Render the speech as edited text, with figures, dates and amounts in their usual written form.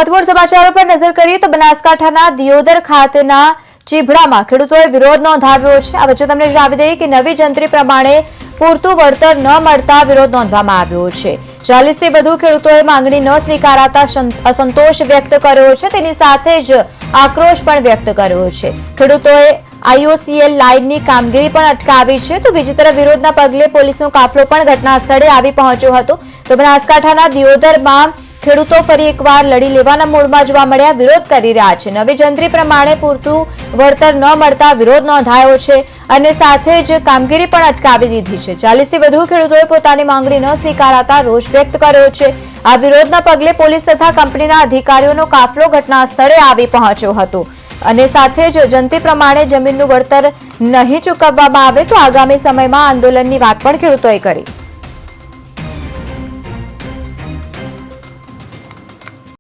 મહત્વપૂર્ણ સમાચારો પર નજર કરીએ તો બનાસકાંઠાના દિયોદર ખાતેના ચીભડામાં ખેડૂતોએ વિરોધ નોંધાવ્યો છે। આ વચ્ચે તમને જણાવી દઈએ કે નવી જંત્રી પ્રમાણે પૂરતું વળતર ન મળતા વિરોધ નોંધવામાં આવ્યો છે। 40 થી વધુ ખેડૂતોએ માંગણી ન સ્વીકારાતા અસંતોષ વ્યક્ત કર્યો છે। તેની સાથે જ આક્રોશ પણ વ્યક્ત કર્યો છે। ખેડૂતોએ આઈઓસીએલ લાઇનની કામગીરી પણ અટકાવી છે। તો બીજી તરફ વિરોધના પગલે પોલીસનો કાફલો પણ ઘટના સ્થળે આવી પહોંચ્યો હતો। તો બનાસકાંઠાના દિયોદરમાં ખેડૂતો ફરી એકવાર લડી લેવાના મૂડમાં જોવા મળ્યા, વિરોધ કરી રહ્યા છે। નવી જંત્રી પ્રમાણે પૂરતું વળતર ન મળતા વિરોધ નોંધાયો છે અને સાથે જ કામગીરી પણ અટકાવી દીધી છે। 40 થી વધુ ખેડૂતોએ પોતાની માંગણી ન સ્વીકારાતા રોષ વ્યક્ત કર્યો છે। આ વિરોધના પગલે પોલીસ તથા કંપનીના અધિકારીઓનો કાફલો ઘટના સ્થળે આવી પહોંચ્યો હતો અને સાથે જ જંત્રી પ્રમાણે જમીનનું વળતર નહીં ચૂકવવામાં આવે તો આગામી સમયમાં આંદોલનની વાત પણ ખેડૂતોએ કરી।